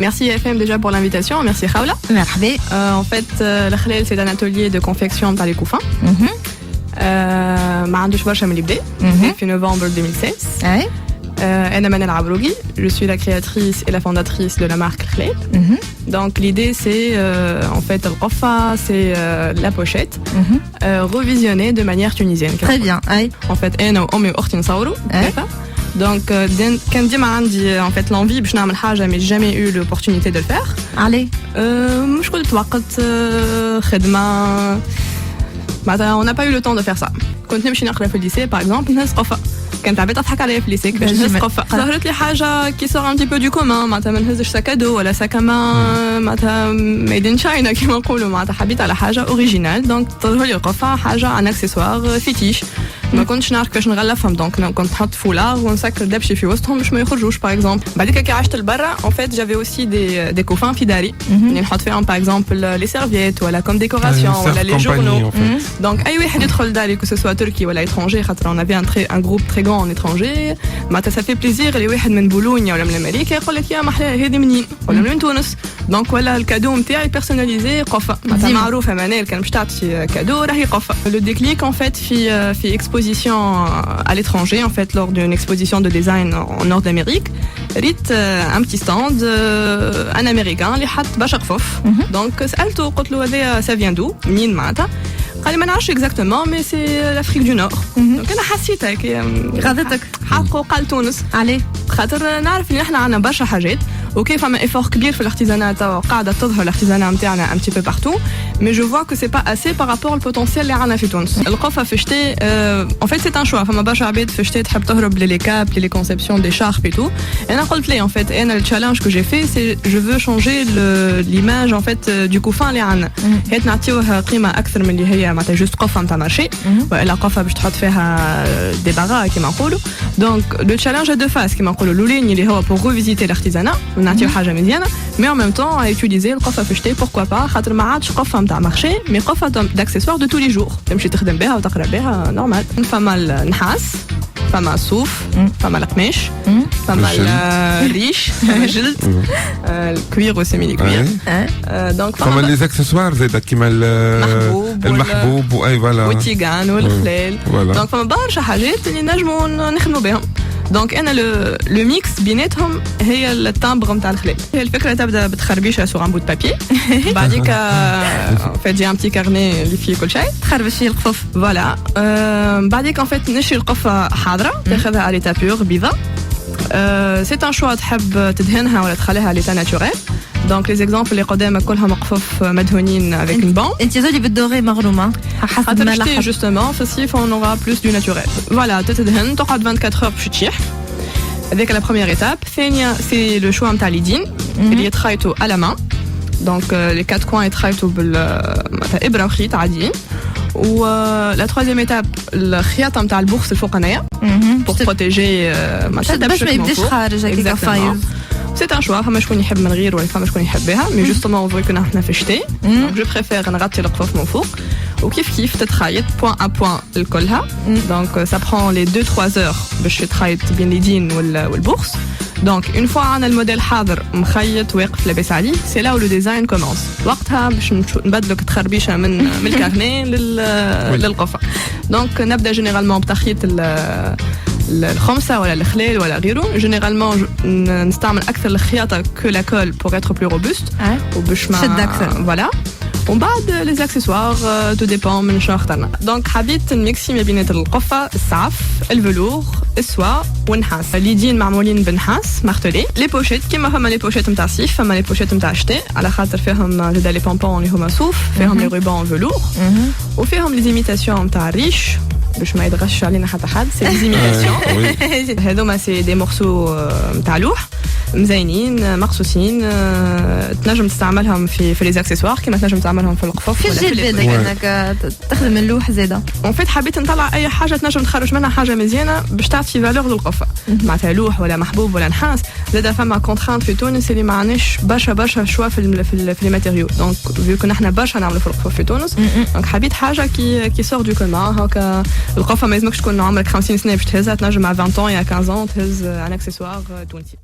Merci FM déjà pour l'invitation. Merci Khaoula. Merhaba. En fait, le Khalel, c'est un atelier de confection dans les couffins. ما عندوش برشا من اللي بدا في novembre 2016. Ouais. أنا منال عبروقي, je suis la créatrice et la fondatrice de la marque Khalel. Donc l'idée c'est en fait le Qafa, c'est la pochette revisionnée de manière tunisienne. Très bien. Ouais. En fait أنا وأمي وأختي نصوروا. Donc كان ديما عندي en fait l'envie باش نعمل حاجة mais j'ai jamais eu l'opportunité de le faire. Allez. مش قلت وقت خدمة. On n'a pas eu le temps de faire ça. كنت نمشي نقرا في الليسي par exemple نهز قفا. كانت عباد تضحك عليا في الليسي كيفاش نهز قفا. ظهرت لي حاجة qui sort un petit peu du commun. معناتها ما نهزش ساكادو ولا ساكاما معناتها made in China كيما نقولوا. معناتها حبيت على حاجة اوريجينال. دونك تظهر لي القفا حاجة ان اكسسوار فيتيش. ما كنتش نعرف كيفاش نغلفهم دونك كنت نحط فولار ونسكر دبشي في وسطهم باش ما يخرجوش باغ اكزومبل. بعديك كي عشت لبرا en fait j'avais aussi des couffins في داري اللي نحط فيهم باغ اكزومبل les serviettes ولا comme décoration ولا les journaux. Donc اي واحد يدخل لداري que ce soit تركي ولا étranger خاطر on avait un groupe très grand en étranger. معناتها ça fait plaisir اللي واحد من بولونيا ولا من امريكا يقول لك يا محلاه هذه منين ولا من تونس. دونك ولا الكادو نتاعي بيرسوناليزي قفا. معناتها معروفه منال كان باش تعطي كادو راهي قفا. Le déclic en fait في exposition à l'étranger, en fait, lors d'une exposition de design en Nord d'Amérique. ريت un petit stand, un américain اللي حط برشا قفوف. Donc سألته قلت له هذا ça vient d'où منين معناتها. قال لي ما نعرفش exactement mais c'est l'Afrique du Nord. Donc أنا حسيت هيك غاضتك حقه قال تونس. عليه خاطر نعرف ان احنا عندنا برشا حاجات وكيف فما ايفور كبير في الارتيزانات قاعده تظهر الارتيزانات نتاعنا un petit peu partout mais je vois que c'est pas assez par rapport au potentiel اللي عندنا في تونس. القفه في الشتاء en fait c'est un choix. فما برشا عباد في الشتاء تحب تهرب لي كاب لي كونسيبسيون دي شارب et tout. انا قلت لي en fait انا le challenge que j'ai fait c'est je veux changer l'image en fait du couffin اللي عندنا. هي نعطيوها قيمه اكثر من اللي هي معناتها جوست قفه نتاع مارشي ولا قفه باش تحط فيها دي باغا كيما نقولوا. Donc le challenge à deux phases كيما نقولوا الاولين اللي هو pour revisiter l'artisanat نعطيو حاجه مزيانه mais en même temps à utiliser القفه في الشتاء pourquoi pas خاطر ما عادش قفه نتاع مارشي مي قفه d'accessoires de tous les jours تمشي تخدم بها وتقرا بها نورمال. فما النحاس فما الصوف فما القماش فما الريش فما الجلد الكوير وسيمي كوير. دونك فما لي زاكسسوار زيد كيما المحبوب واي فوالا والتيغان والخلال. دونك فما برشا حاجات اللي نجموا نخدموا بهم. دونك انا لو ميكس بيناتهم هي التامبر نتاع الخلال. هي الفكره تبدا بتخربيشه سور ان بوت بابي بعديك فدي ان بتي كارني اللي فيه كل شيء تخربش فيه القفوف فوالا. بعديك ان فيت نشري القفه حاضره تاخذها على تابور بيضاء. سي ان شوا تحب تدهنها ولا تخليها على تا ناتوريل. دونك لي زيكزامبل اللي قدامك كلهم قفوف مدهونين افيك اون بون. انت زولي بالدوري مغرومه حسب ما لاحظت جوستومون في الصيف اون اورا بلوس دو ناتوريل. فوالا تتدهن تقعد 24 اور باش تشيح. هذيك لا بروميير ايتاب. ثانيه سي لو شوا نتاع ليدين اللي يتخيطوا على مان. دونك لي 4 كوان يتخيطوا بالابره وخيط عاديين. و لا troisième étape الخياطه نتاع البوخس الفوقانيه pour protéger باش ما يبداش خارج هكاك فايز. C'est un choix. فما شكون يحب من غير ولا فما شكون يحبها مي جوستومون فوي كنا احنا في الشتاء دونك جو بريفير نغطي القفوف من فوق وكيف كيف تتخيط بوان ا بوان الكلها. دونك سا برون لي 2-3 heures باش تخيط بين اليدين والبوخس. دونك اون فوا عندنا الموديل حاضر مخيط واقف لاباس عليه سي لا لو ديزاين كومونس. وقتها باش نبدلو تخربيشه من الكارني للقفه. دونك نبدا جينيرالمون بتخيط الخمسة ولا الخلال ولا غيره. جينيرالمون نستعمل أكثر الخياطة كو لا كول بور إتر بلو روبوست وباش ما شد أكثر. فوالا. ومن بعد لي زاكسيسوار تو ديبون من شنو اخترنا. دونك حبيت نميكسي ما بين القفة السعف الفلور السوا والنحاس. اليدين معمولين بالنحاس مارتلي. لي بوشيت كيما فما لي بوشيت نتاع الصيف فما لي بوشيت نتاع الشتاء على خاطر فيهم زادا لي بونبون اللي هما صوف فيهم لي روبون فلور وفيهم لي زيميتاسيون نتاع الريش باش ما يدغش علينا حتى حد. سي ديزيميتاسيون هذوما سي دي مورسو نتاع لوح مزينين مقصوصين. تنجم تستعملهم في لي زاكسيسوار كيما تنجم تعملهم في القفوف ولا في الجلد انك تخدم اللوح زاده. اون فيت حبيت نطلع اي حاجه تنجم تخرج منها حاجه مزيانه باش تعطي فالور للقفه معناتها لوح ولا محبوب ولا نحاس. زاده فما كونترانت في تونس اللي ما عندناش برشا شوا في لي ماتيريو. دونك فيو كنا احنا برشا نعملوا في القفوف في تونس دونك حبيت حاجه كي سور دو كومان هكا. القفه ما يلزمكش تكون عمرك 50 سنه باش تهزها. تنجم مع 20 ans يا 15 ans تهز ان اكسسوار تونسي.